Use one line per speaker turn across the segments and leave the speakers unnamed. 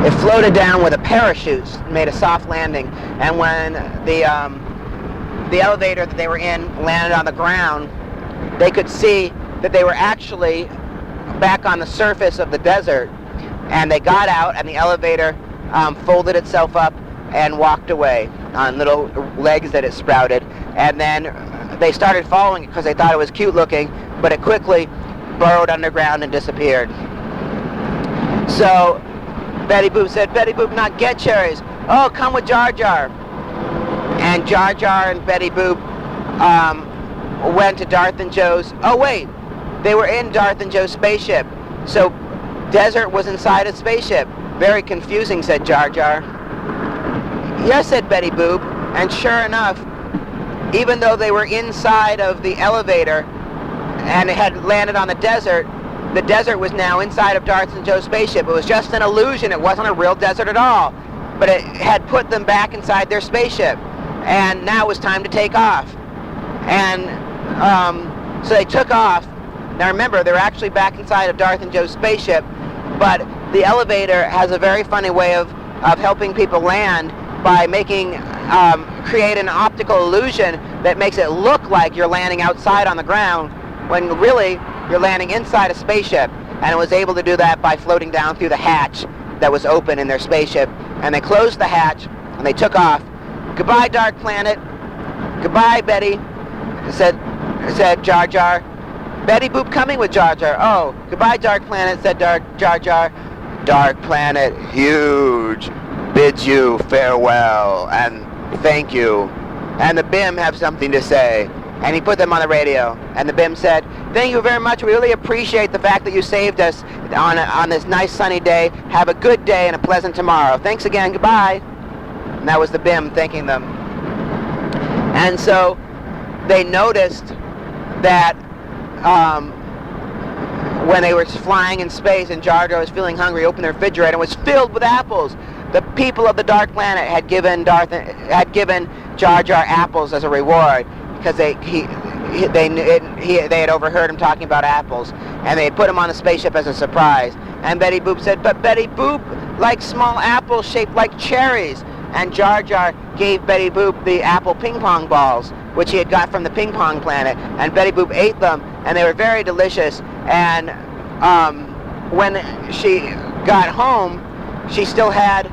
It floated down with a parachute, made a soft landing, and when the elevator that they were in landed on the ground, they could see that they were actually back on the surface of the desert, and they got out, and the elevator folded itself up and walked away on little legs that it sprouted, and then they started following it because they thought it was cute looking, but it quickly burrowed underground and disappeared. So Betty Boop said, "Betty Boop, not get cherries. Oh, come with Jar Jar." And Jar Jar and Betty Boop went to Darth and Joe's. Oh wait, they were in Darth and Joe's spaceship. So desert was inside a spaceship. Very confusing, said Jar Jar. Yes, said Betty Boop. And sure enough, even though they were inside of the elevator and it had landed on the desert was now inside of Darth and Joe's spaceship. It was just an illusion. It wasn't a real desert at all. But it had put them back inside their spaceship. And now it was time to take off. And so they took off. Now remember, they're actually back inside of Darth and Joe's spaceship, but the elevator has a very funny way of helping people land by create an optical illusion that makes it look like you're landing outside on the ground when really you're landing inside a spaceship. And it was able to do that by floating down through the hatch that was open in their spaceship. And they closed the hatch and they took off. "Goodbye, Dark Planet. Goodbye, Betty," said Jar Jar. "Betty Boop coming with Jar Jar." "Oh, goodbye, Dark Planet," said Jar Jar. "Dark Planet, huge, bids you farewell and thank you. And the BIM have something to say." And he put them on the radio. And the BIM said, "Thank you very much. We really appreciate the fact that you saved us on this nice sunny day. Have a good day and a pleasant tomorrow. Thanks again. Goodbye." And that was the BIM thanking them. And so they noticed that when they were flying in space and Jar Jar was feeling hungry, opened their refrigerator and it was filled with apples. The people of the Dark Planet had given Jar Jar apples as a reward because they had overheard him talking about apples, and they had put him on the spaceship as a surprise. And Betty Boop said, "But Betty Boop likes small apples shaped like cherries." And Jar Jar gave Betty Boop the apple ping pong balls, which he had got from the ping pong planet, and Betty Boop ate them, and they were very delicious. And when she got home, she still had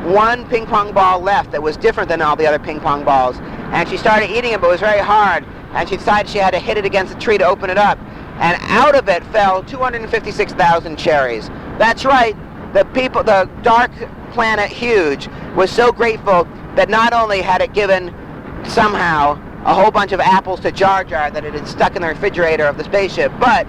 one ping pong ball left that was different than all the other ping pong balls. And she started eating it, but it was very hard, and she decided she had to hit it against a tree to open it up. And out of it fell 256,000 cherries. That's right, the Dark Planet Huge was so grateful that not only had it given somehow a whole bunch of apples to Jar Jar that it had stuck in the refrigerator of the spaceship, but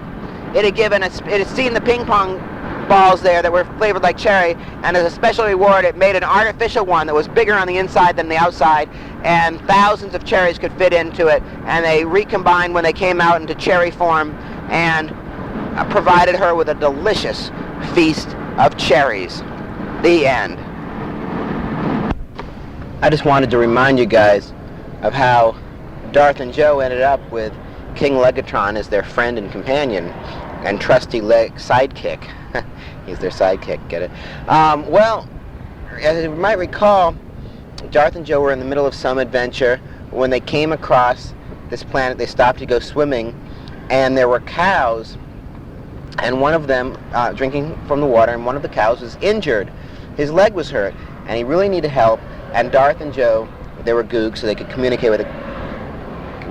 it had seen the ping pong balls there that were flavored like cherry, and as a special reward it made an artificial one that was bigger on the inside than the outside, and thousands of cherries could fit into it, and they recombined when they came out into cherry form and provided her with a delicious feast of cherries. The end. I just wanted to remind you guys of how Darth and Joe ended up with King Legatron as their friend and companion and trusty sidekick. He's their sidekick, get it? Well, as you might recall, Darth and Joe were in the middle of some adventure when they came across this planet. They stopped to go swimming, and there were cows, and one of them drinking from the water, and one of the cows was injured. His leg was hurt, and he really needed help, and Darth and Joe, they were googs, so they could communicate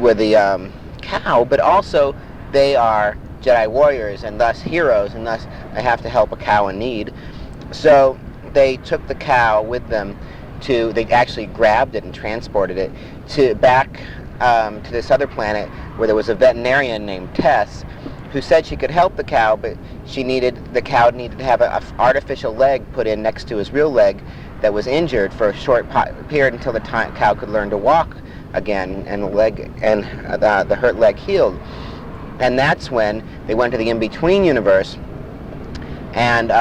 with the cow, but also they are Jedi warriors and thus heroes, and thus they have to help a cow in need. So they took the cow with them they actually grabbed it and transported it back to this other planet where there was a veterinarian named Tess who said she could help the cow, but the cow needed to have an artificial leg put in next to his real leg that was injured for a short period until the cow could learn to walk again, and the hurt leg healed. And that's when they went to the in-between universe and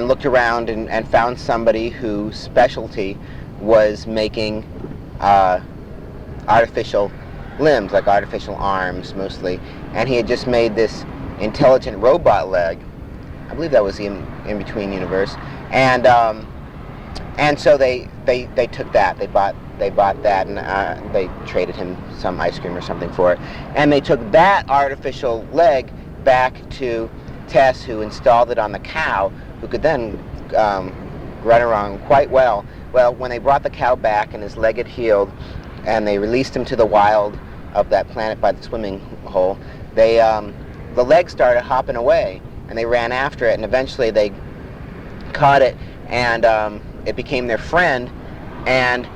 looked around and found somebody whose specialty was making artificial limbs, like artificial arms mostly, and he had just made this intelligent robot leg I believe that was the in-between universe, and so they took that. They bought that, and they traded him some ice cream or something for it, and they took that artificial leg back to Tess, who installed it on the cow, who could then run around quite well. Well, when they brought the cow back and his leg had healed, and they released him to the wild of that planet by the swimming hole, the leg started hopping away, and they ran after it, and eventually they caught it, and it became their friend and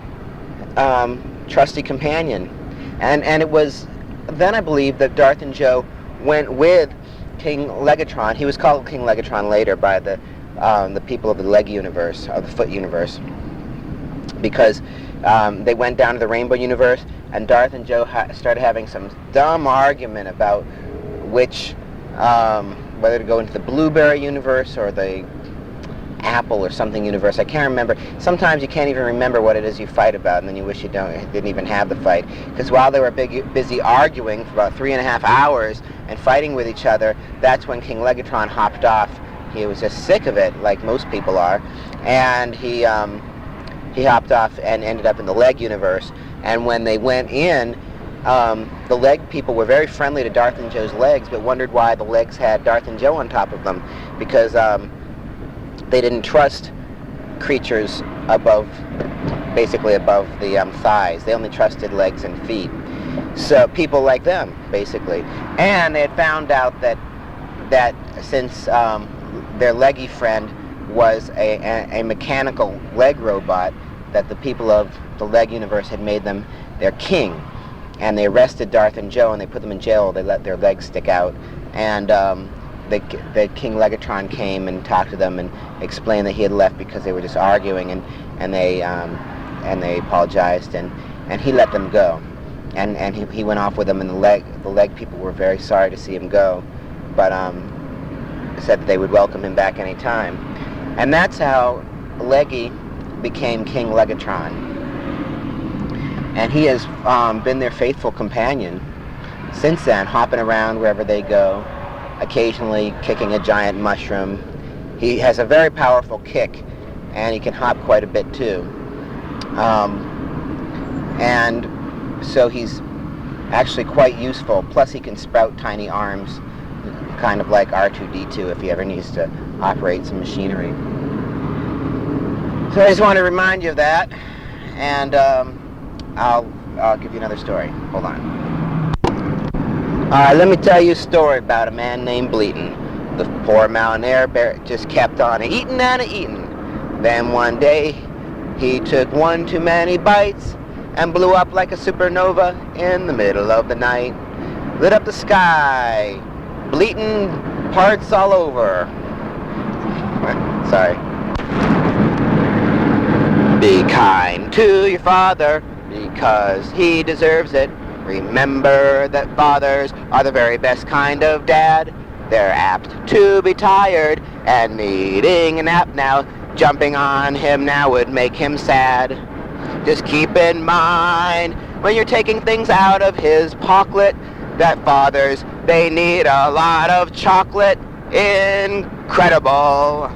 trusty companion. And it was then, I believe, that Darth and Joe went with King Legatron. He was called King Legatron later by the people of the leg universe, or the foot universe, because they went down to the rainbow universe, and Darth and Joe started having some dumb argument about which, whether to go into the blueberry universe or the apple or something universe. I can't remember. Sometimes you can't even remember what it is you fight about, and then you wish you didn't even have the fight. Because while they were busy arguing for about 3.5 hours and fighting with each other, that's when King Legatron hopped off. He was just sick of it, like most people are, and he hopped off and ended up in the leg universe. And when they went in, the leg people were very friendly to Darth and Joe's legs, but wondered why the legs had Darth and Joe on top of them, because they didn't trust creatures basically above the thighs. They only trusted legs and feet. So people like them, basically. And they had found out that since their leggy friend was a mechanical leg robot, that the people of the leg universe had made them their king. And they arrested Darth and Joe, and they put them in jail. They let their legs stick out. And the King Legatron came and talked to them and explained that he had left because they were just arguing, and they apologized, and he let them go, and he went off with them, and the leg people were very sorry to see him go, but said that they would welcome him back any time. And that's how Leggy became King Legatron, and he has been their faithful companion since then, hopping around wherever they go, occasionally kicking a giant mushroom. He has a very powerful kick, and he can hop quite a bit too. And so he's actually quite useful. Plus he can sprout tiny arms, kind of like R2-D2 if he ever needs to operate some machinery. So I just want to remind you of that, and I'll give you another story. Hold on. Alright, let me tell you a story about a man named Bleaton. The poor mountain bear just kept on eating and eating. Then one day, he took one too many bites and blew up like a supernova in the middle of the night. Lit up the sky. Bleaton parts all over. Sorry. Be kind to your father because he deserves it. Remember that fathers are the very best kind of dad. They're apt to be tired and needing a nap now. Jumping on him now would make him sad. Just keep in mind when you're taking things out of his pocklet that fathers, they need a lot of chocolate. Incredible.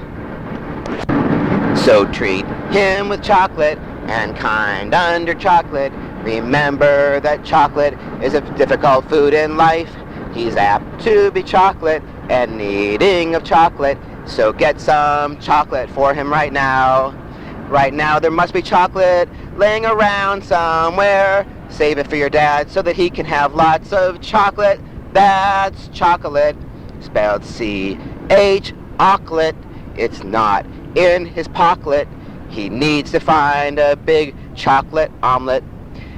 So treat him with chocolate and kind under chocolate. Remember that chocolate is a difficult food in life. He's apt to be chocolate and needing of chocolate. So get some chocolate for him right now. Right now there must be chocolate laying around somewhere. Save it for your dad so that he can have lots of chocolate. That's chocolate, spelled C-H, chocolate. It's not in his pocket. He needs to find a big chocolate omelet,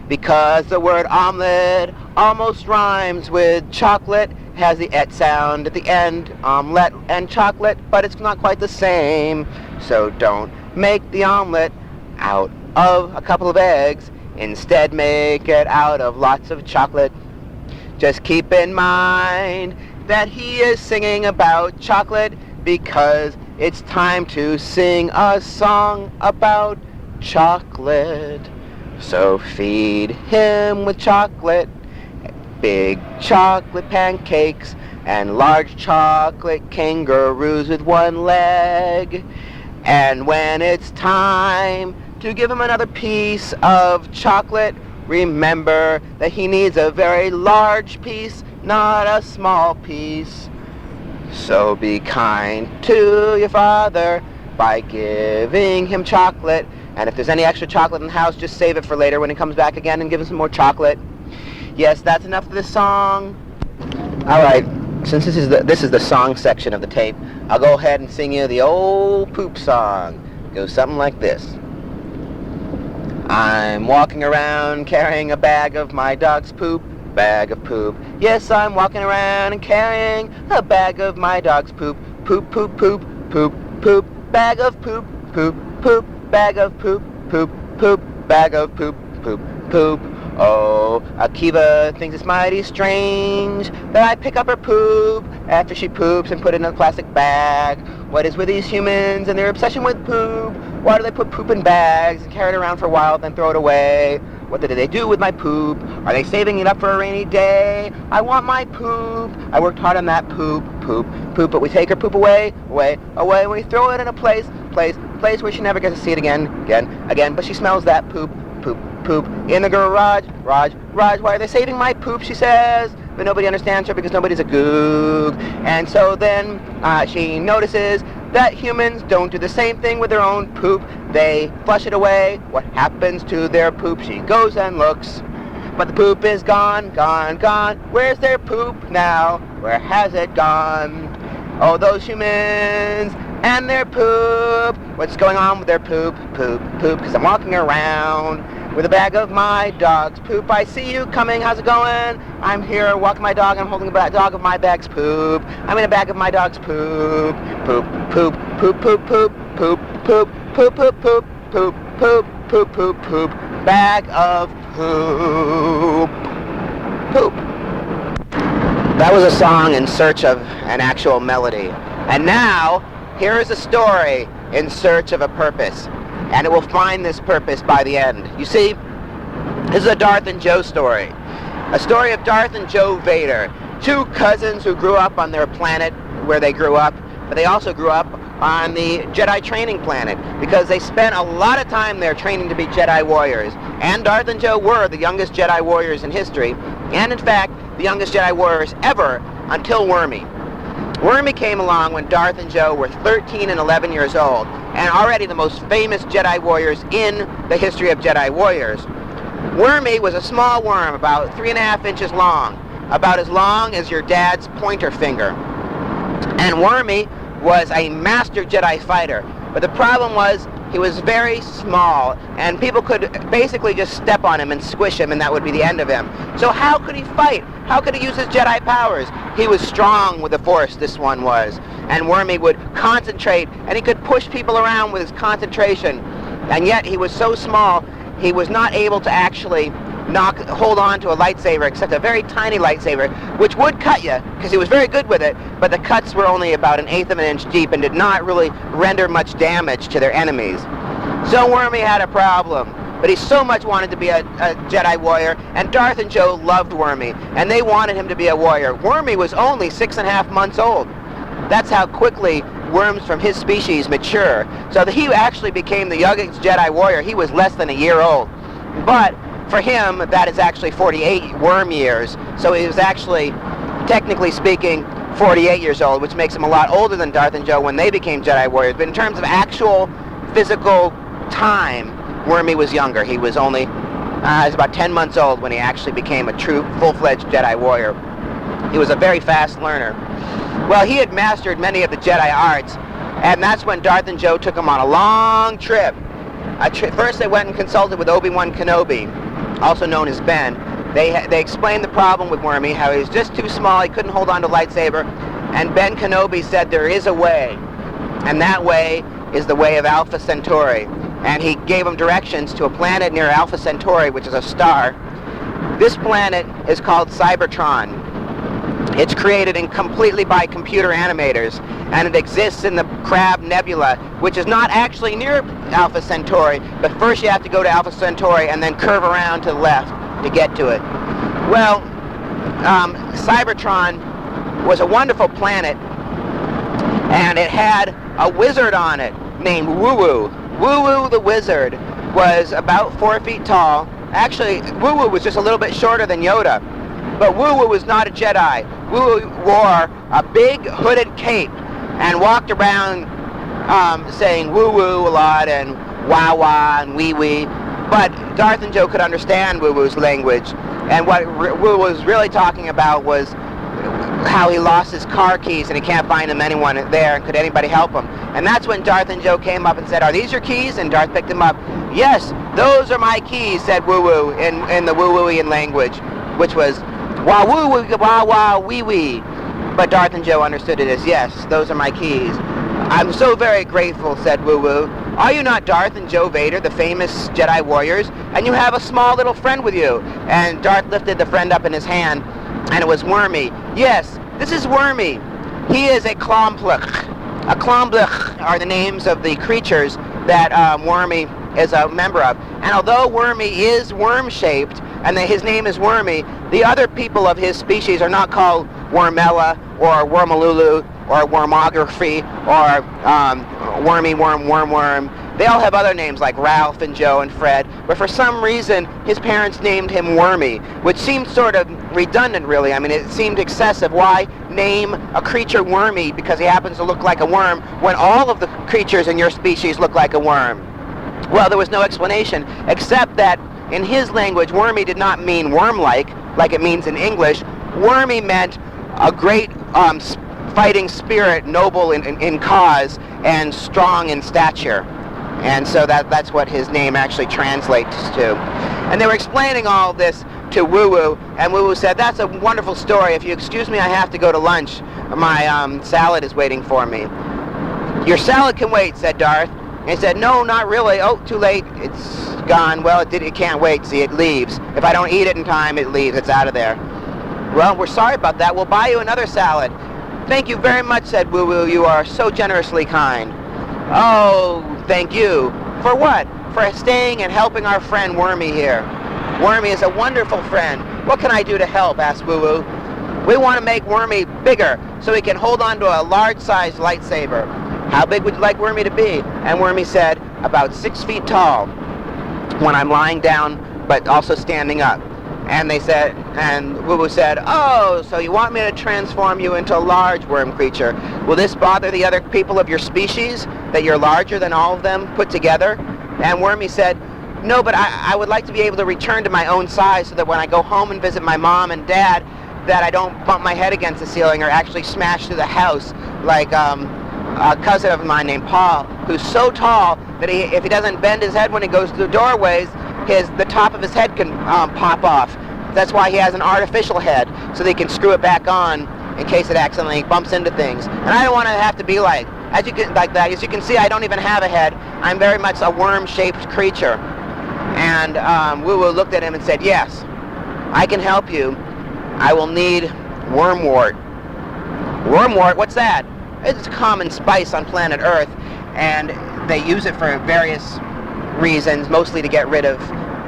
because the word omelet almost rhymes with chocolate, has the et sound at the end, omelet and chocolate, but it's not quite the same. So don't make the omelet out of a couple of eggs. Instead, make it out of lots of chocolate. Just keep in mind that he is singing about chocolate, because it's time to sing a song about chocolate. So feed him with chocolate, big chocolate pancakes, and large chocolate kangaroos with one leg. And when it's time to give him another piece of chocolate, remember that he needs a very large piece, not a small piece. So be kind to your father by giving him chocolate. And if there's any extra chocolate in the house, just save it for later when he comes back again and give him some more chocolate. Yes, that's enough of this song. All right, since this is the song section of the tape, I'll go ahead and sing you the old poop song. It goes something like this. I'm walking around carrying a bag of my dog's poop. Bag of poop. Yes, I'm walking around and carrying a bag of my dog's poop. Poop, poop, poop, poop, poop. Bag of poop, poop, poop. Bag of poop, poop, poop. Bag of poop, poop, poop. Oh, Akiva thinks it's mighty strange that I pick up her poop after she poops and put it in a plastic bag. What is with these humans and their obsession with poop? Why do they put poop in bags and carry it around for a while, then throw it away? What do they do with my poop? Are they saving it up for a rainy day? I want my poop. I worked hard on that poop, poop, poop. But we take her poop away, away, away. And we throw it in a place where she never gets to see it again. But she smells that poop, poop, poop. In the garage. Why are they saving my poop, she says. But nobody understands her because nobody's a goog. And so then she notices that humans don't do the same thing with their own poop. They flush it away. What happens to their poop? She goes and looks. But the poop is gone. Where's their poop now? Where has it gone? Oh, those humans and their poop. What's going on with their poop? Poop, because I'm walking around with a bag of my dog's poop. I see you coming. How's it going? I'm here walking my dog. I'm holding a dog of my bag's poop. I'm in a bag of my dog's poop. Poop, poop, poop, poop, poop, poop, poop, poop, poop, poop, poop, poop, poop, poop, poop. Bag of poop. Poop. That was a song in search of an actual melody. And now, here is a story in search of a purpose. And it will find this purpose by the end. You see, this is a Darth and Joe story. A story of Darth and Joe Vader, two cousins who grew up on their planet where they grew up, but they also grew up on the Jedi training planet because they spent a lot of time there training to be Jedi warriors. And Darth and Joe were the youngest Jedi warriors in history, and in fact, the youngest Jedi warriors ever until Wormy. Wormy came along when Darth and Joe were 13 and 11 years old, and already the most famous Jedi warriors in the history of Jedi warriors. Wormy was a small worm, about 3.5 inches long, about as long as your dad's pointer finger. And Wormy was a master Jedi fighter, but the problem was he was very small, and people could basically just step on him and squish him, and that would be the end of him. So how could he fight? How could he use his Jedi powers? He was strong with the Force, this one was. And Wormy would concentrate, and he could push people around with his concentration. And yet he was so small, he was not able to actually hold on to a lightsaber, except a very tiny lightsaber, which would cut you, because he was very good with it, but the cuts were only about 1/8 of an inch deep and did not really render much damage to their enemies. So Wormy had a problem, but he so much wanted to be a Jedi warrior, and Darth and Joe loved Wormy, and they wanted him to be a warrior. Wormy was only 6.5 months old. That's how quickly worms from his species mature. So that he actually became the youngest Jedi warrior. He was less than a year old. But for him, that is actually 48 worm years. So he was actually, technically speaking, 48 years old, which makes him a lot older than Darth and Joe when they became Jedi warriors. But in terms of actual physical time, Wormy was younger. He was only, he was about 10 months old when he actually became a true, full-fledged Jedi warrior. He was a very fast learner. Well, he had mastered many of the Jedi arts, and that's when Darth and Joe took him on a long trip. First, they went and consulted with Obi-Wan Kenobi, also known as Ben. They explained the problem with Wormy, how he was just too small, he couldn't hold on to a lightsaber, and Ben Kenobi said there is a way, and that way is the way of Alpha Centauri. And he gave him directions to a planet near Alpha Centauri, which is a star. This planet is called Cybertron. It's created completely by computer animators, and it exists in the Crab Nebula, which is not actually near Alpha Centauri, but first you have to go to Alpha Centauri and then curve around to the left to get to it. Well, Cybertron was a wonderful planet, and it had a wizard on it named Woo-Woo. Woo-Woo the wizard was about 4 feet tall. Actually, Woo-Woo was just a little bit shorter than Yoda, but Woo-Woo was not a Jedi. Woo-Woo wore a big hooded cape and walked around saying woo-woo a lot and wah-wah and wee-wee. But Darth and Joe could understand Woo-Woo's language, and what Woo was really talking about was how he lost his car keys and he can't find anyone there, and could anybody help him. And that's when Darth and Joe came up and said, "Are these your keys?" And Darth picked them up. "Yes, those are my keys," said Woo-Woo in the Woo-Wooian language, which was wah-woo, wah-wah, wee-wee. But Darth and Joe understood it as, "Yes, those are my keys." "I'm so very grateful," said Woo-Woo. "Are you not Darth and Joe Vader, the famous Jedi warriors? And you have a small little friend with you." And Darth lifted the friend up in his hand, and it was Wormy. "Yes, this is Wormy. He is a Clomplach." A Clomplach are the names of the creatures that Wormy is a member of. And although Wormy is worm-shaped, and that his name is Wormy, the other people of his species are not called Wormella or Wormalulu or Wormography or Wormy Worm, Worm. They all have other names like Ralph and Joe and Fred, but for some reason his parents named him Wormy, which seemed sort of redundant, really. I mean, it seemed excessive. Why name a creature Wormy because he happens to look like a worm when all of the creatures in your species look like a worm? Well, there was no explanation, except that in his language, Wormy did not mean worm-like, like it means in English. Wormy meant a great fighting spirit, noble in cause, and strong in stature. And so that's what his name actually translates to. And they were explaining all this to Woo-Woo, and Woo-Woo said, "That's a wonderful story. If you excuse me, I have to go to lunch. My salad is waiting for me." "Your salad can wait," said Darth. And he said, "No, not really. Oh, too late. It's gone." "Well, it can't wait. See, it leaves. If I don't eat it in time, it leaves. It's out of there." "Well, we're sorry about that. We'll buy you another salad." "Thank you very much," said Woo-Woo. "You are so generously kind." "Oh, thank you. For what?" "For staying and helping our friend Wormy here." "Wormy is a wonderful friend. What can I do to help?" asked Woo-Woo. "We want to make Wormy bigger so he can hold on to a large-sized lightsaber." "How big would you like Wormy to be?" And Wormy said, "About 6 feet tall when I'm lying down, but also standing up." And they said, and Woo-Woo said, "Oh, so you want me to transform you into a large worm creature? Will this bother the other people of your species, that you're larger than all of them put together?" And Wormy said, "No, but I would like to be able to return to my own size so that when I go home and visit my mom and dad, that I don't bump my head against the ceiling or actually smash through the house like a cousin of mine named Paul, who's so tall that if he doesn't bend his head when he goes through doorways, the top of his head can pop off. That's why he has an artificial head, so that he can screw it back on in case it accidentally bumps into things. And I don't want to have to be like that. As you can see, I don't even have a head. I'm very much a worm-shaped creature." And Woo-Woo looked at him and said, "Yes, I can help you. I will need wormwort." "Wormwort? What's that?" "It's a common spice on planet Earth, and they use it for various reasons, mostly to get rid of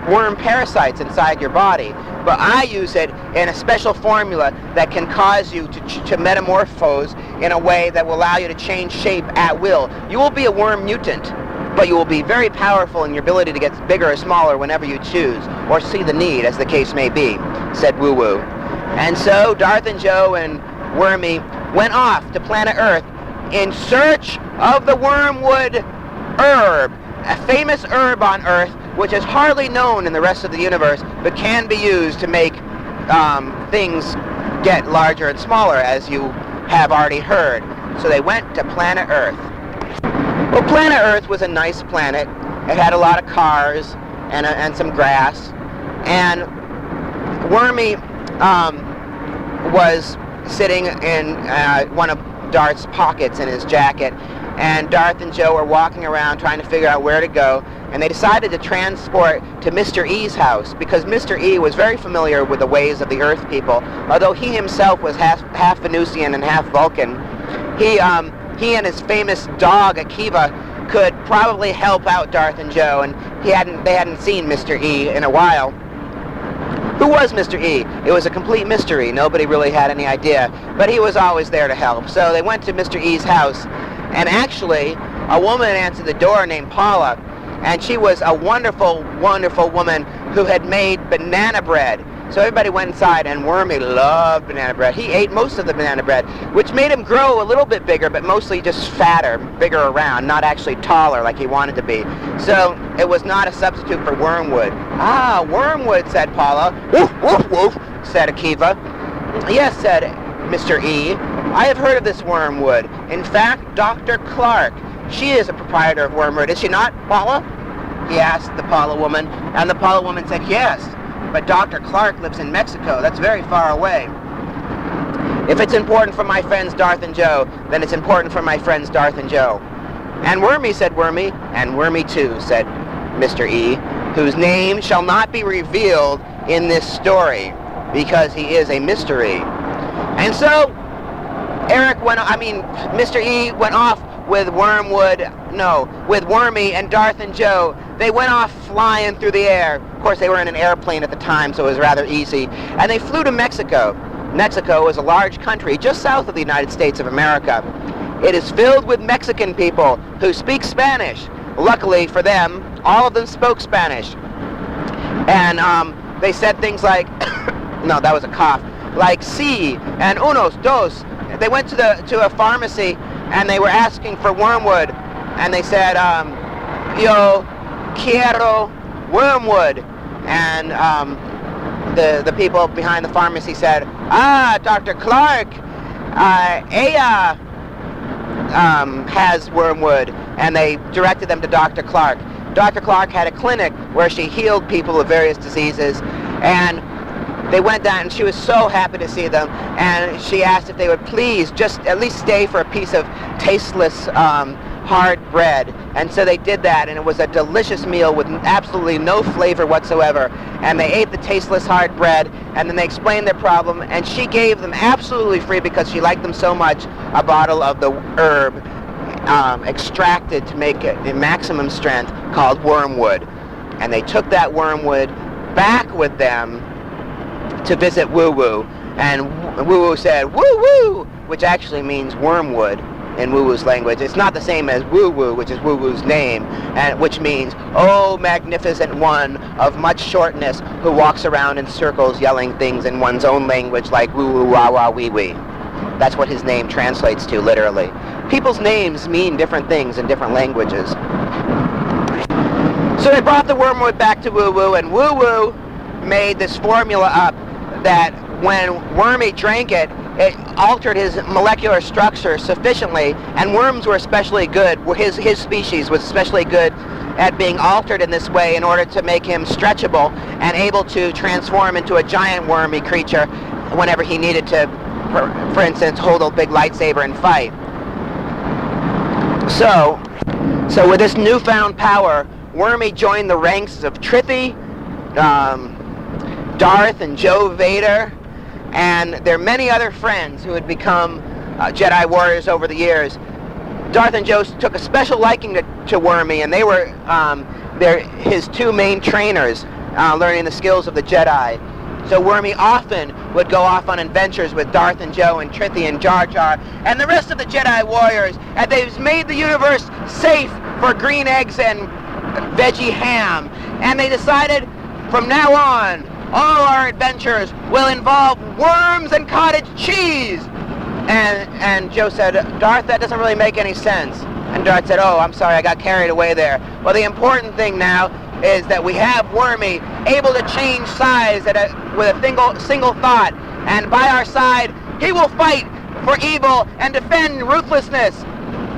worm parasites inside your body. But I use it in a special formula that can cause you to metamorphose in a way that will allow you to change shape at will. You will be a worm mutant, but you will be very powerful in your ability to get bigger or smaller whenever you choose, or see the need, as the case may be," said Woo-Woo. And so Darth and Joe and Wormy went off to planet Earth in search of the wormwood herb, a famous herb on Earth which is hardly known in the rest of the universe, but can be used to make things get larger and smaller, as you have already heard. So they went to planet Earth. Well, planet Earth was a nice planet. It had a lot of cars and some grass. And Wormy was sitting in one of Darth's pockets in his jacket, and Darth and Joe were walking around trying to figure out where to go, and they decided to transport to Mr. E's house, because Mr. E was very familiar with the ways of the Earth people. Although he himself was half Venusian and half Vulcan, he and his famous dog Akiva could probably help out Darth and Joe, and they hadn't seen Mr. E in a while. Who was Mr. E? It was a complete mystery. Nobody really had any idea, but he was always there to help. So they went to Mr. E's house, and actually, a woman answered the door named Paula, and she was a wonderful, wonderful woman who had made banana bread. So everybody went inside, and Wormy loved banana bread. He ate most of the banana bread, which made him grow a little bit bigger, but mostly just fatter, bigger around, not actually taller like he wanted to be. So it was not a substitute for wormwood. Ah, wormwood, said Paula. Woof, woof, woof, said Akiva. Yes, said Mr. E. I have heard of this wormwood. In fact, Dr. Clark, she is a proprietor of wormwood. Is she not, Paula? He asked the Paula woman, and the Paula woman said yes. But Dr. Clark lives in Mexico. That's very far away. If it's important for my friends Darth and Joe, then it's important for my friends Darth and Joe. And Wormy, said Wormy, and Wormy too, said Mr. E, whose name shall not be revealed in this story, because he is a mystery. And so, Mr. E went off with with Wormy and Darth and Joe. They went off flying through the air. Of course, they were in an airplane at the time, so it was rather easy. And they flew to Mexico. Mexico is a large country just south of the United States of America. It is filled with Mexican people who speak Spanish. Luckily for them, all of them spoke Spanish. And they said things like, no, that was a cough, like sí and unos, dos. They went to a pharmacy and they were asking for wormwood, and they said, yo quiero wormwood. And the people behind the pharmacy said, ah, Dr. Clark, ella has wormwood. And they directed them to Dr. Clark. Dr. Clark had a clinic where she healed people of various diseases, and they went down, and she was so happy to see them, and she asked if they would please just at least stay for a piece of tasteless hard bread. And so they did that, and it was a delicious meal with absolutely no flavor whatsoever. And they ate the tasteless hard bread, and then they explained their problem, and she gave them absolutely free, because she liked them so much, a bottle of the herb extracted to make it in maximum strength, called wormwood. And they took that wormwood back with them to visit Woo Woo, and Woo Woo said woo woo, which actually means wormwood in Woo Woo's language. It's not the same as Woo Woo, which is Woo Woo's name, and which means, oh, magnificent one of much shortness, who walks around in circles yelling things in one's own language like woo woo wah wah wee wee. That's what his name translates to, literally. People's names mean different things in different languages. So they brought the wormwood back to Woo Woo, and Woo Woo made this formula up that when Wormy drank it, it altered his molecular structure sufficiently, and worms were especially good. His species was especially good at being altered in this way in order to make him stretchable and able to transform into a giant wormy creature whenever he needed to, for instance, hold a big lightsaber and fight. So with this newfound power, Wormy joined the ranks of Trithi, Darth and Joe Vader, and there are many other friends who had become Jedi warriors over the years. Darth and Joe took a special liking to Wormy, and they were his two main trainers, learning the skills of the Jedi. So Wormy often would go off on adventures with Darth and Joe and Trithi and Jar Jar and the rest of the Jedi warriors, and they've made the universe safe for green eggs and veggie ham. And they decided from now on, all our adventures will involve worms and cottage cheese. And Joe said, Darth, that doesn't really make any sense. And Darth said, oh, I'm sorry, I got carried away there. Well, the important thing now is that we have Wormy able to change size with a single thought. And by our side, he will fight for evil and defend ruthlessness.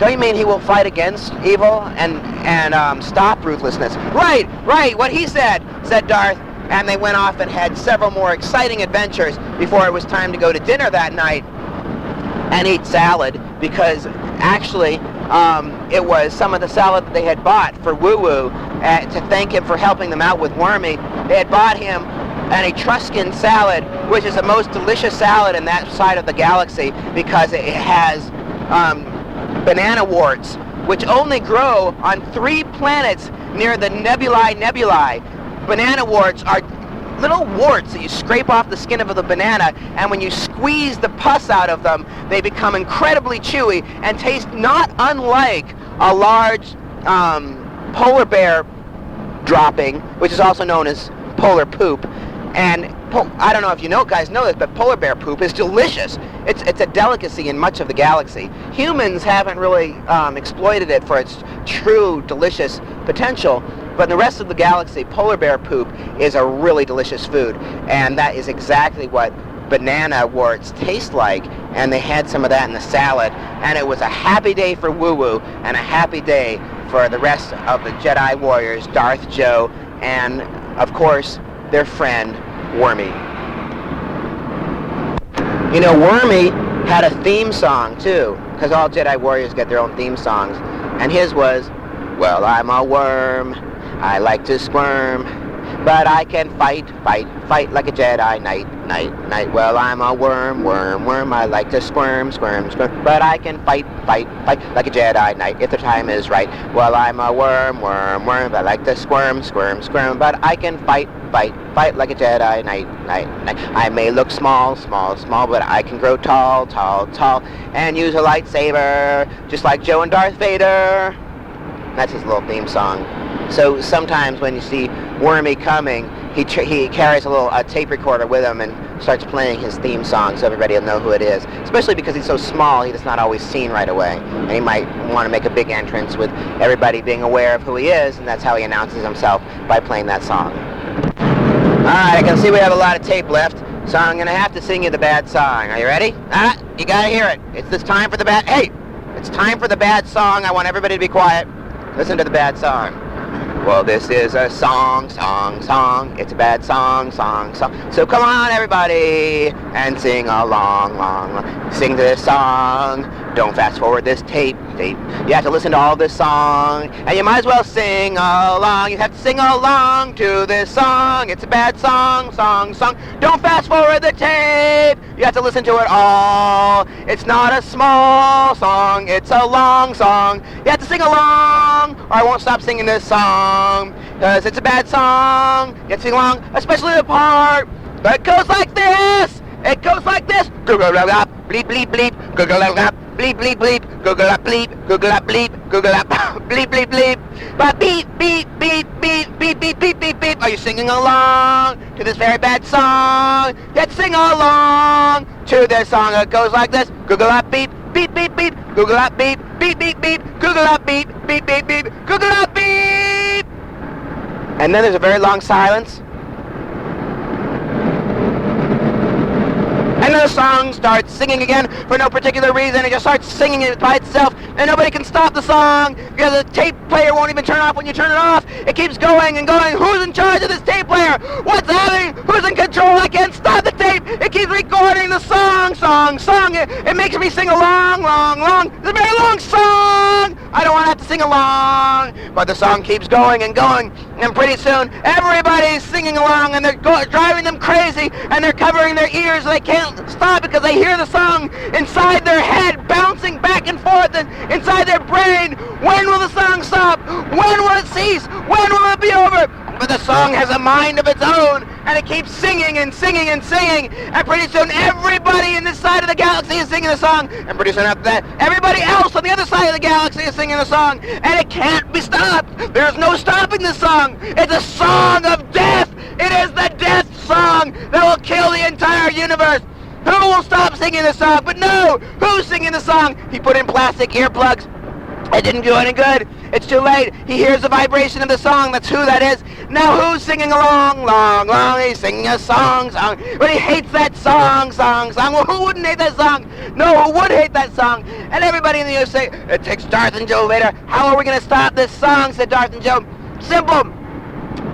Don't you mean he will fight against evil and stop ruthlessness? Right, what he said Darth. And they went off and had several more exciting adventures before it was time to go to dinner that night and eat salad, because actually it was some of the salad that they had bought for Woo Woo to thank him for helping them out with Wormy. They had bought him an Etruscan salad, which is the most delicious salad in that side of the galaxy, because it has banana warts, which only grow on 3 planets near the nebulae. Banana warts are little warts that you scrape off the skin of the banana, and when you squeeze the pus out of them, they become incredibly chewy and taste not unlike a large polar bear dropping, which is also known as polar poop. And I don't know if you guys know this, but polar bear poop is delicious. It's a delicacy in much of the galaxy. Humans haven't really exploited it for its true delicious potential, but in the rest of the galaxy, polar bear poop is a really delicious food, and that is exactly what banana warts taste like. And they had some of that in the salad, and it was a happy day for Woo-Woo and a happy day for the rest of the Jedi Warriors, Darth Joe, and of course their friend Wormy. You know, Wormy had a theme song too, because all Jedi Warriors get their own theme songs, and his was, well, I'm a worm, I like to squirm, but I can fight like a Jedi knight. Well, I'm a worm, I like to squirm, but I can fight like a Jedi knight if the time is right. Well, I'm a worm, I like to squirm, but I can fight like a Jedi knight. I may look small, but I can grow tall, and use a lightsaber, just like Joe and Darth Vader. That's his little theme song. So sometimes when you see Wormy coming, he carries a tape recorder with him and starts playing his theme song so everybody will know who it is. Especially because he's so small, he's not always seen right away. And he might want to make a big entrance with everybody being aware of who he is, and that's how he announces himself, by playing that song. Alright, I can see we have a lot of tape left, so I'm going to have to sing you the bad song. Are you ready? You got to hear it. It's time for the bad... Hey! It's time for the bad song. I want everybody to be quiet. Listen to the bad song. Well, this is a song. It's a bad song. So come on, everybody, and sing along. Sing this song. Don't fast forward this tape. You have to listen to all this song, and you might as well sing along. You have to sing along to this song. It's a bad song. Don't fast forward the tape. You have to listen to it all. It's not a small song. It's a long song. You have to sing along, or I won't stop singing this song, because it's a bad song. You have to sing along, especially the part that goes like this. It goes like this. Bleep, bleep, bleep. Google up. Bleep, bleep, bleep. Google up, bleep. Google up, bleep. Google up. Bleep, bleep, bleep. But beep, beep, beep, beep, beep, beep, beep, beep, beep. Are you singing along to this very bad song? Let's sing along to this song. It goes like this. Google up, beep, beep, beep, beep. Google up, beep, beep, beep, beep. Google up, beep, beep, beep, beep. Google up, beep. And then there's a very long silence. And the song starts singing again for no particular reason. It just starts singing it by itself, and nobody can stop the song because the tape player won't even turn off when you turn it off. It keeps going and going. Who's in charge of this tape player? What's happening? Who's in control? I can't stop the tape. It keeps recording the song. It makes me sing along. It's a very long song. I don't want to have to sing along, but the song keeps going and going, and pretty soon everybody's singing along, and they're driving them crazy, and they're covering their ears, and they can't stop because they hear the song inside their head bouncing back and forth and inside their brain. When will the song stop? When will it cease? When will it be over? But the song has a mind of its own, and it keeps singing and singing and singing, and pretty soon everybody in this side of the galaxy is singing the song, and pretty soon after that everybody else on the other side of the galaxy is singing the song, and it can't be stopped. There's no stopping this song. It's a song of death. It is the death song that will kill the entire universe. Who will stop singing the song? But no! Who's singing the song? He put in plastic earplugs. It didn't do any good. It's too late. He hears the vibration of the song. That's who that is. Now who's singing along? He's singing a song. But he hates that song. Well, who wouldn't hate that song? No, who would hate that song? And everybody in the USA, it takes Darth and Joe Vader. How are we going to stop this song? Said Darth and Joe. Simple.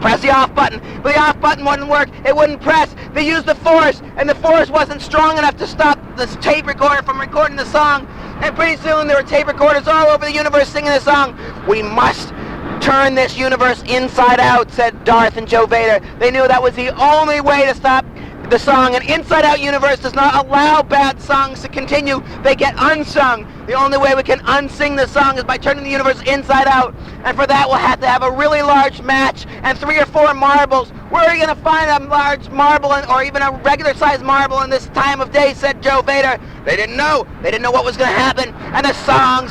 Press the off button. But the off button wouldn't work. It wouldn't press. They used the force, and the force wasn't strong enough to stop this tape recorder from recording the song. And pretty soon there were tape recorders all over the universe singing the song. We must turn this universe inside out, said Darth and Joe Vader. They knew that was the only way to stop the song. An inside-out universe does not allow bad songs to continue. They get unsung. The only way we can unsing the song is by turning the universe inside out. And for that, we'll have to have a really large match and 3 or 4 marbles. Where are you going to find a large marble or even a regular-sized marble in this time of day, said Joe Vader. They didn't know. They didn't know what was going to happen. And the song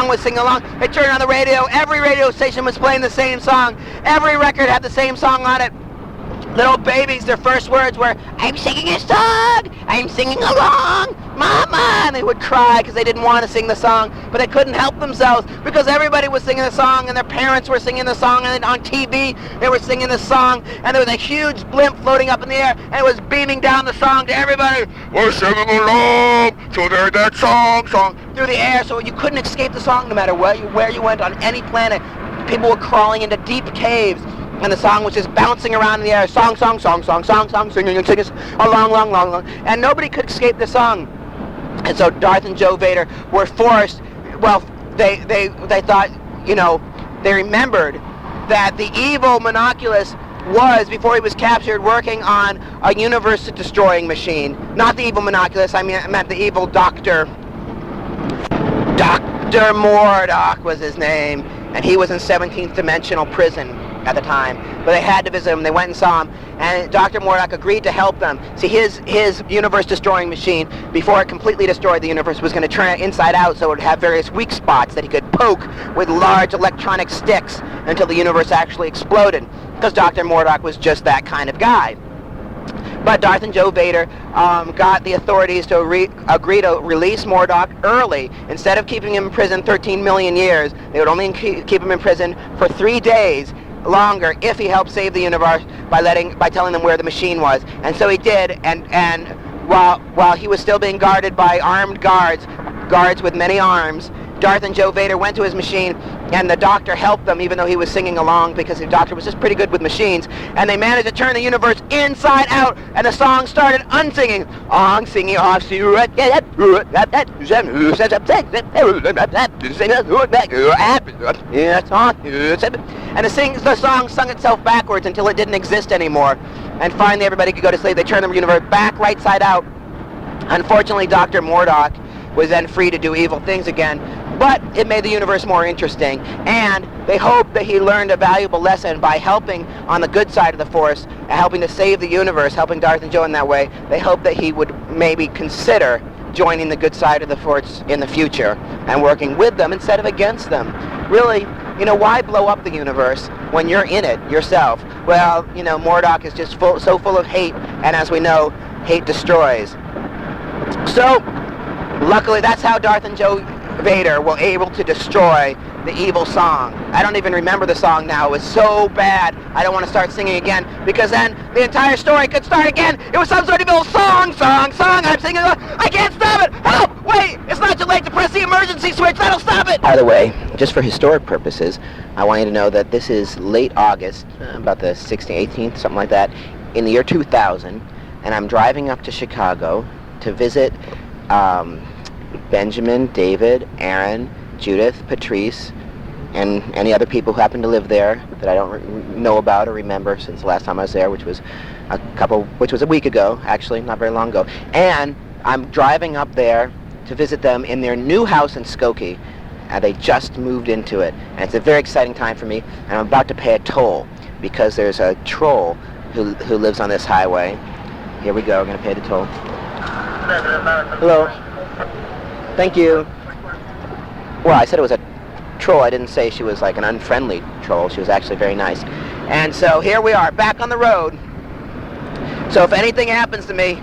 was singing along. They turned on the radio. Every radio station was playing the same song. Every record had the same song on it. Little babies, their first words were, "I'm singing a song, I'm singing along, Mama!" And they would cry because they didn't want to sing the song, but they couldn't help themselves because everybody was singing the song and their parents were singing the song, and on TV they were singing the song, and there was a huge blimp floating up in the air and it was beaming down the song to everybody. "We're singing along, so there's that song through the air," so you couldn't escape the song no matter where you went on any planet. People were crawling into deep caves. And the song was just bouncing around in the air. Song, song, song, song, song, song, singing and singing along, long, long, long. And nobody could escape the song. And so Darth and Joe Vader were forced, well, they thought, you know, they remembered that the evil Monoculus was, before he was captured, working on a universe-destroying machine. Not the evil Monoculus, I meant the evil Dr. Mordock was his name. And he was in 17th dimensional prison at the time. But they had to visit him. They went and saw him. And Dr. Mordock agreed to help them. See, his universe-destroying machine, before it completely destroyed the universe, was going to turn it inside out so it would have various weak spots that he could poke with large electronic sticks until the universe actually exploded. Because Dr. Mordock was just that kind of guy. But Darth and Joe Vader got the authorities to agree to release Mordock early. Instead of keeping him in prison 13 million years, they would only keep him in prison for 3 days longer if he helped save the universe by telling them where the machine was. And so he did, and while he was still being guarded by armed guards with many arms, Darth and Joe Vader went to his machine, and the doctor helped them, even though he was singing along, because the doctor was just pretty good with machines. And they managed to turn the universe inside out, and the song started unsinging. On singing off, and the song sung itself backwards until it didn't exist anymore. And finally, everybody could go to sleep. They turned the universe back right side out. Unfortunately, Dr. Mordock was then free to do evil things again, but it made the universe more interesting, and they hoped that he learned a valuable lesson by helping on the good side of the Force, helping to save the universe, helping Darth and Joe in that way. They hoped that he would maybe consider joining the good side of the Force in the future and working with them instead of against them. Really, you know, why blow up the universe when you're in it yourself? Well, you know, Mordock is just so full of hate, and as we know, hate destroys. So, luckily, that's how Darth and Joe Vader were able to destroy the evil song. I don't even remember the song now. It was so bad, I don't want to start singing again, because then the entire story could start again. It was some sort of evil song. I'm singing, I can't stop it. Help! Wait, it's not too late to press the emergency switch. That'll stop it. By the way, just for historic purposes, I want you to know that this is late August, about the 16th, 18th, something like that, in the year 2000, and I'm driving up to Chicago to visit Benjamin, David, Aaron, Judith, Patrice, and any other people who happen to live there that I don't know about or remember since the last time I was there, which was a week ago, actually, not very long ago. And I'm driving up there to visit them in their new house in Skokie. They just moved into it, and it's a very exciting time for me, and I'm about to pay a toll because there's a troll who lives on this highway. Here we go, we're going to pay the toll. Hello. Thank you. Well, I said it was a troll. I didn't say she was like an unfriendly troll. She was actually very nice. And so here we are, back on the road. So if anything happens to me,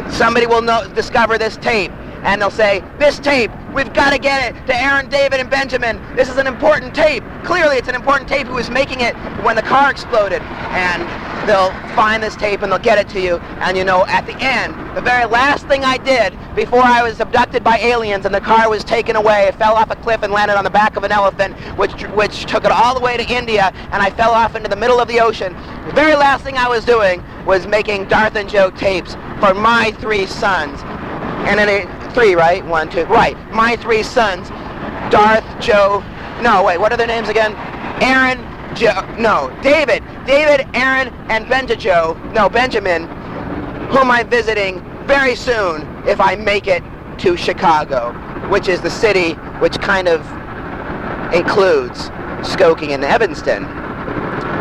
somebody will discover this tape, and they'll say, "This tape, we've got to get it to Aaron, David, and Benjamin. This is an important tape. Clearly it's an important tape. Who was making it when the car exploded?" And they'll find this tape and they'll get it to you. And you know, at the end, the very last thing I did before I was abducted by aliens and the car was taken away, it fell off a cliff and landed on the back of an elephant, which took it all the way to India, and I fell off into the middle of the ocean. The very last thing I was doing was making Darth and Joe tapes for my 3 sons. And then 3, right? 1, 2, right. My 3 sons, Darth, Joe, no, wait, what are their names again? Aaron, Joe, no, David, Aaron, and Benjamin. who am I visiting very soon if I make it to Chicago, which is the city which kind of includes Skokie and Evanston,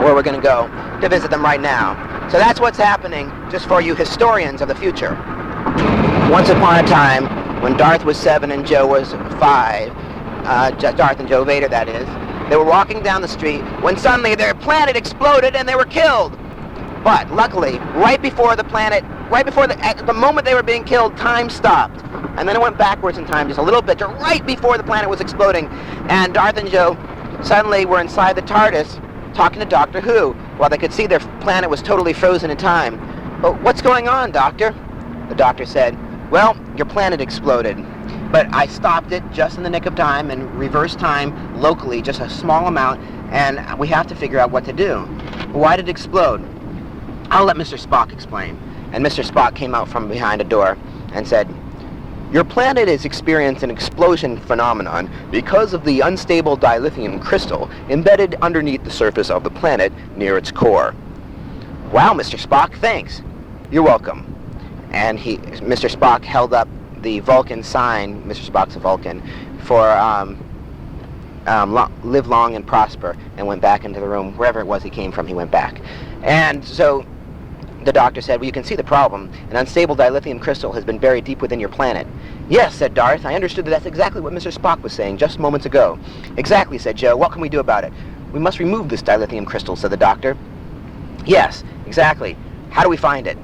where we're going to go to visit them right now. So that's what's happening, just for you historians of the future. Once upon a time, when Darth was 7 and Joe was 5, Darth and Joe Vader, that is, they were walking down the street when suddenly their planet exploded and they were killed. But luckily, right before the moment they were being killed, time stopped. And then it went backwards in time just a little bit, to right before the planet was exploding. And Darth and Joe suddenly were inside the TARDIS talking to Doctor Who, while they could see their planet was totally frozen in time. "But what's going on, Doctor?" The Doctor said, "Well, your planet exploded. But I stopped it just in the nick of time and reversed time locally, just a small amount, and we have to figure out what to do." "Why did it explode?" "I'll let Mr. Spock explain." And Mr. Spock came out from behind a door and said, "Your planet has experienced an explosion phenomenon because of the unstable dilithium crystal embedded underneath the surface of the planet near its core." "Wow, Mr. Spock, thanks." "You're welcome." And Mr. Spock held up the Vulcan sign, Mr. Spock's a Vulcan, for live long and prosper, and went back into the room. Wherever it was he came from, he went back. And so the Doctor said, "Well, you can see the problem. An unstable dilithium crystal has been buried deep within your planet." "Yes," said Darth. "I understood that's exactly what Mr. Spock was saying just moments ago." "Exactly," said Joe. "What can we do about it?" "We must remove this dilithium crystal," said the Doctor. "Yes, exactly. How do we find it?"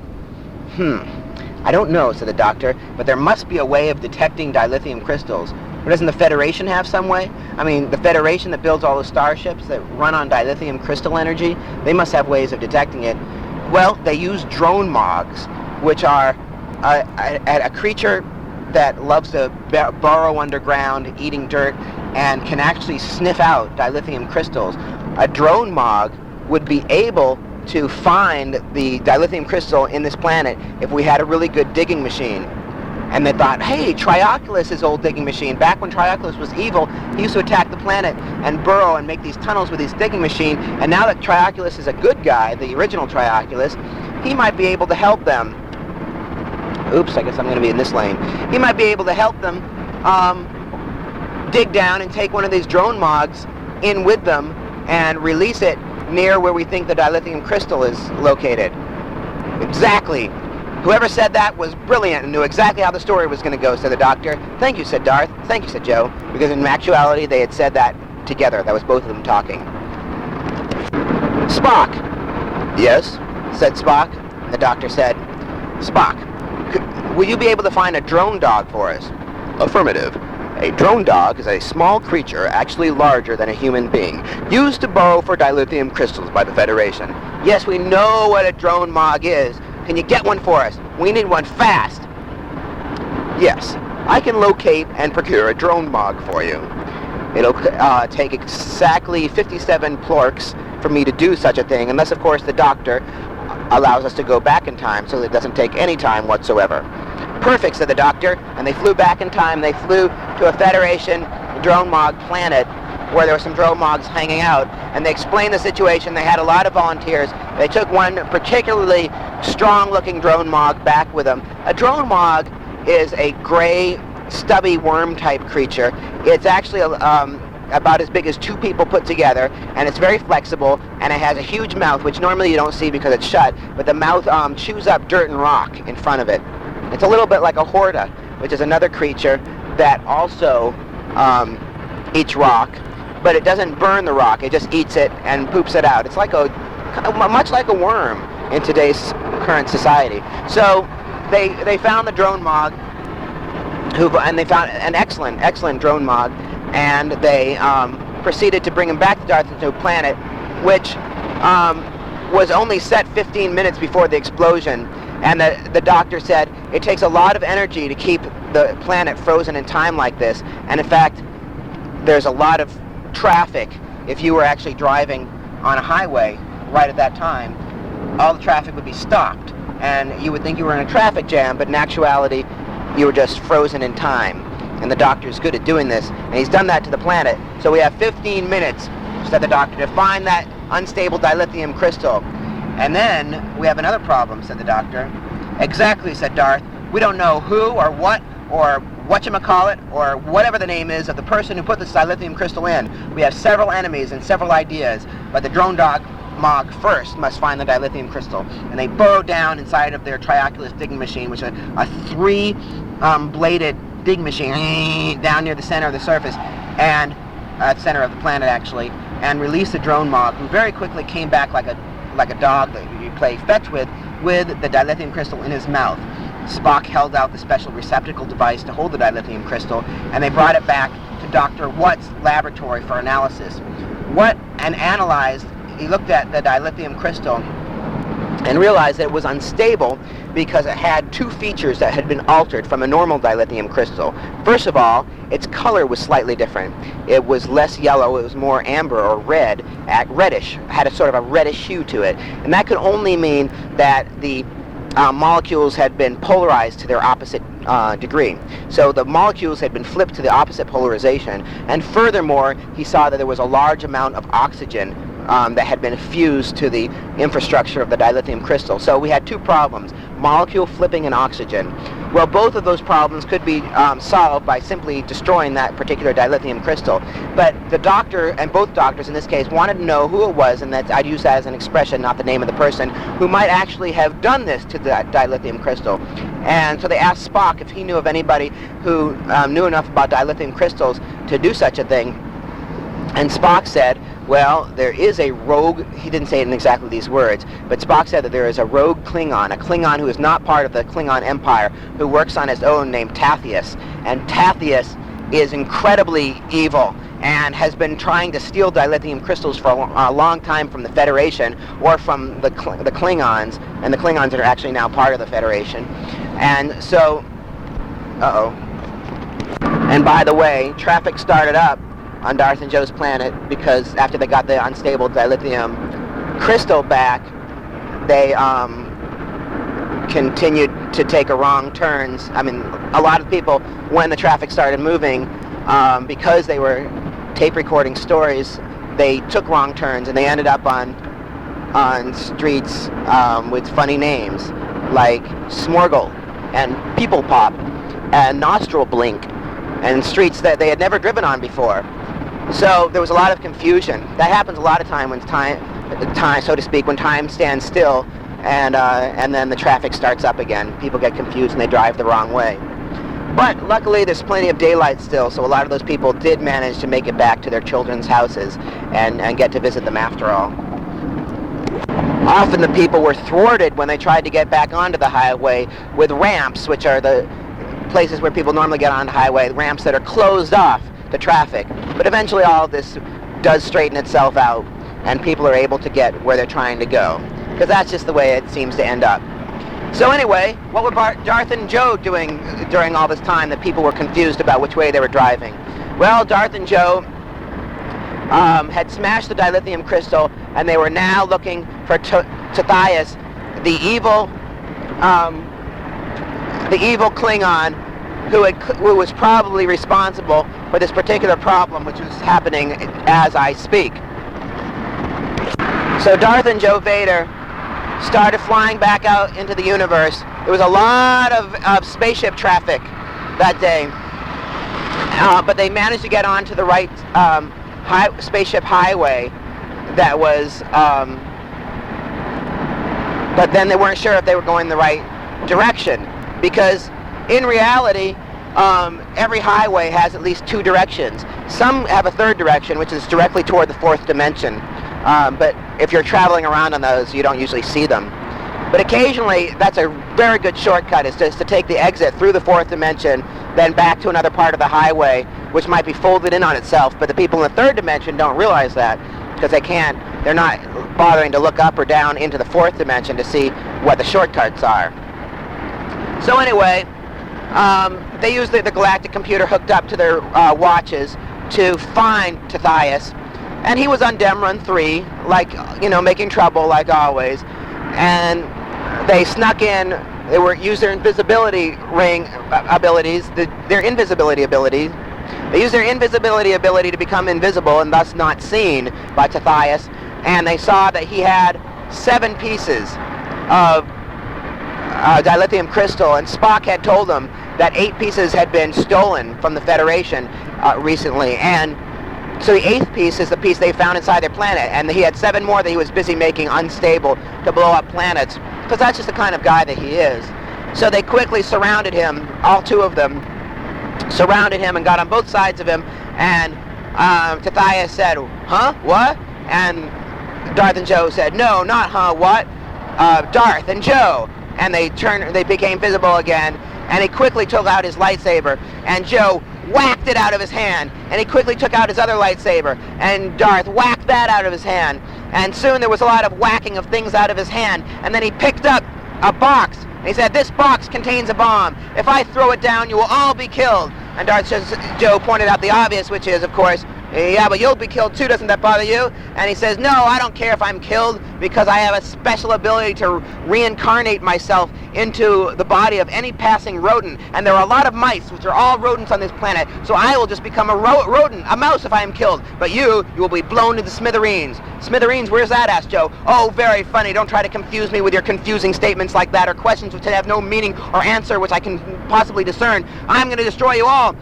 "I don't know," said the Doctor, "but there must be a way of detecting dilithium crystals. Or doesn't the Federation have some way? I mean, the Federation that builds all the starships that run on dilithium crystal energy, they must have ways of detecting it." "Well, they use drone mogs, which are a creature that loves to burrow underground, eating dirt, and can actually sniff out dilithium crystals. A drone mog would be able to find the dilithium crystal in this planet if we had a really good digging machine." And they thought, hey, Trioculus' old digging machine. Back when Trioculus was evil, he used to attack the planet and burrow and make these tunnels with his digging machine. And now that Trioculus is a good guy, the original Trioculus, he might be able to help them. Oops, I guess I'm going to be in this lane. He might be able to help them dig down and take one of these drone mogs in with them and release it near where we think the dilithium crystal is located. Exactly. Whoever said that was brilliant and knew exactly how the story was going to go, said the Doctor. "Thank you," said Darth. "Thank you," said Joe. Because in actuality, they had said that together. That was both of them talking. "Spock." "Yes?" said Spock. The Doctor said, "Spock, will you be able to find a drone dog for us?" "Affirmative. A drone dog is a small creature, actually larger than a human being, used to burrow for dilithium crystals by the Federation." "Yes, we know what a drone mog is. Can you get one for us? We need one fast." "Yes, I can locate and procure a drone mog for you. It'll take exactly 57 plorks for me to do such a thing, unless, of course, the Doctor allows us to go back in time, so it doesn't take any time whatsoever." "Perfect," said the Doctor, and they flew back in time. They flew to a Federation drone mog planet where there were some drone mogs hanging out, and they explained the situation. They had a lot of volunteers. They took one particularly strong-looking drone mog back with them. A drone mog is a gray, stubby worm-type creature. It's actually about as big as two people put together, and it's very flexible, and it has a huge mouth, which normally you don't see because it's shut, but the mouth chews up dirt and rock in front of it. It's a little bit like a Horta, which is another creature that also eats rock, but it doesn't burn the rock. It just eats it and poops it out. It's like much like a worm in today's current society. So they found the drone mog, and they found an excellent drone mog, and they proceeded to bring him back to Darth Joe planet, which was only set 15 minutes before the explosion. And the Doctor said it takes a lot of energy to keep the planet frozen in time like this. And in fact, there's a lot of traffic. If you were actually driving on a highway right at that time, all the traffic would be stopped. And you would think you were in a traffic jam, but in actuality, you were just frozen in time. And the Doctor's good at doing this, and he's done that to the planet. So we have 15 minutes, said the Doctor, to find that unstable dilithium crystal. And then we have another problem, said the Doctor. Exactly, said Darth. We don't know who or what or whatchamacallit or whatever the name is of the person who put this dilithium crystal in. We have several enemies and several ideas, but the drone dog Mog first must find the dilithium crystal. And they burrow down inside of their trioculus digging machine, which is a three-bladed dig machine down near the center of the surface, and center of the planet actually, and release the drone Mog, who very quickly came back like a dog that you play fetch with the dilithium crystal in his mouth. Spock held out the special receptacle device to hold the dilithium crystal, and they brought it back to Dr. Watt's laboratory for analysis. Watt analyzed, he looked at the dilithium crystal and realized that it was unstable because it had two features that had been altered from a normal dilithium crystal. First of all, its color was slightly different. It was less yellow, it was more amber or red, reddish, had a sort of a reddish hue to it. And that could only mean that the molecules had been polarized to their opposite degree. So the molecules had been flipped to the opposite polarization, and furthermore, he saw that there was a large amount of oxygen that had been fused to the infrastructure of the dilithium crystal. So we had two problems, molecule flipping and oxygen. Well, both of those problems could be solved by simply destroying that particular dilithium crystal. But the doctor, and both doctors in this case, wanted to know who it was, and that I'd use that as an expression, not the name of the person, who might actually have done this to that dilithium crystal. And so they asked Spock if he knew of anybody who knew enough about dilithium crystals to do such a thing. And Spock said, well, there is a rogue, he didn't say it in exactly these words, but Spock said that there is a rogue Klingon, a Klingon who is not part of the Klingon Empire, who works on his own, named Tathius. And Tathius is incredibly evil and has been trying to steal dilithium crystals for a long time from the Federation or from the Klingons, and the Klingons are actually now part of the Federation. And so, and by the way, traffic started up on Darth and Joe's planet because after they got the unstable dilithium crystal back, they continued to take wrong turns. I mean, a lot of people, when the traffic started moving, because they were tape recording stories, they took wrong turns and they ended up on streets with funny names like Smorgle and People Pop and Nostril Blink, and streets that they had never driven on before. So there was a lot of confusion. That happens a lot of time when time, so to speak, when time stands still, and then the traffic starts up again. People get confused and they drive the wrong way. But luckily there's plenty of daylight still, so a lot of those people did manage to make it back to their children's houses and get to visit them after all. Often the people were thwarted when they tried to get back onto the highway with ramps, which are the places where people normally get on the highway, ramps that are closed off to traffic. But eventually all of this does straighten itself out and people are able to get where they're trying to go, because that's just the way it seems to end up. So anyway, what were Darth and Joe doing during all this time that people were confused about which way they were driving? Well, Darth and Joe had smashed the dilithium crystal, and they were now looking for Tathius, the evil Klingon who was probably responsible for this particular problem, which was happening as I speak. So Darth and Joe Vader started flying back out into the universe. There was a lot of spaceship traffic that day, but they managed to get onto the right spaceship highway that was, but then they weren't sure if they were going the right direction, because in reality, every highway has at least two directions. Some have a third direction, which is directly toward the fourth dimension. But if you're traveling around on those, you don't usually see them. But occasionally, that's a very good shortcut, is just to take the exit through the fourth dimension, then back to another part of the highway, which might be folded in on itself. But the people in the third dimension don't realize that, because they're not bothering to look up or down into the fourth dimension to see what the shortcuts are. So anyway, they used the galactic computer hooked up to their watches to find Tathius, and he was on Dem Run 3, like, making trouble like always. And they snuck in. They used their invisibility ring abilities, their invisibility ability. They used their invisibility ability to become invisible and thus not seen by Tathius. And they saw that he had 7 pieces of dilithium crystal, and Spock had told them that 8 pieces had been stolen from the Federation recently, and so the 8th piece is the piece they found inside their planet, and he had 7 more that he was busy making unstable to blow up planets, because that's just the kind of guy that he is. So they quickly surrounded him, all 2 of them, surrounded him and got on both sides of him, and Tathias said, "Huh? What?" And Darth and Joe said, "No, not huh, what? Darth and Joe." And they became visible again, and he quickly took out his lightsaber, and Joe whacked it out of his hand, and he quickly took out his other lightsaber, and Darth whacked that out of his hand, and soon there was a lot of whacking of things out of his hand, and then he picked up a box, and he said, "This box contains a bomb. If I throw it down, you will all be killed." And Darth Joe pointed out the obvious, which is, of course, "Yeah, but you'll be killed too, doesn't that bother you?" And he says, "No, I don't care if I'm killed, because I have a special ability to reincarnate myself into the body of any passing rodent. And there are a lot of mice, which are all rodents on this planet, so I will just become a rodent, a mouse, if I am killed. But you will be blown to the smithereens." "Smithereens, where's that?" asked Joe. "Oh, very funny. Don't try to confuse me with your confusing statements like that, or questions which have no meaning or answer which I can possibly discern. I'm going to destroy you all."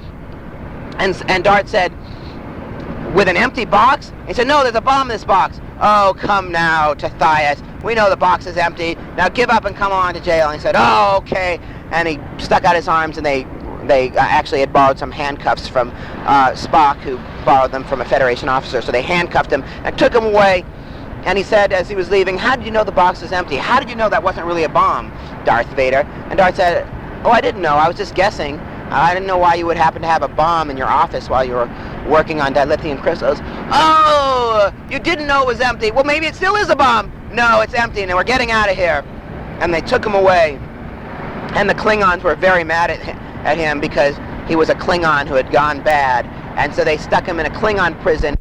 And Darth said, "With an empty box?" He said, "No, there's a bomb in this box." "Oh, come now, Tathias. We know the box is empty. Now give up and come on to jail." And he said, "Oh, okay." And he stuck out his arms, and they actually had borrowed some handcuffs from Spock, who borrowed them from a Federation officer. So they handcuffed him and took him away. And he said, as he was leaving, "How did you know the box was empty? How did you know that wasn't really a bomb, Darth Vader?" And Darth said, "Oh, I didn't know. I was just guessing. I didn't know why you would happen to have a bomb in your office while you were working on dilithium crystals." "Oh, you didn't know it was empty. Well, maybe it still is a bomb." "No, it's empty, and we're getting out of here." And they took him away. And the Klingons were very mad at him because he was a Klingon who had gone bad. And so they stuck him in a Klingon prison.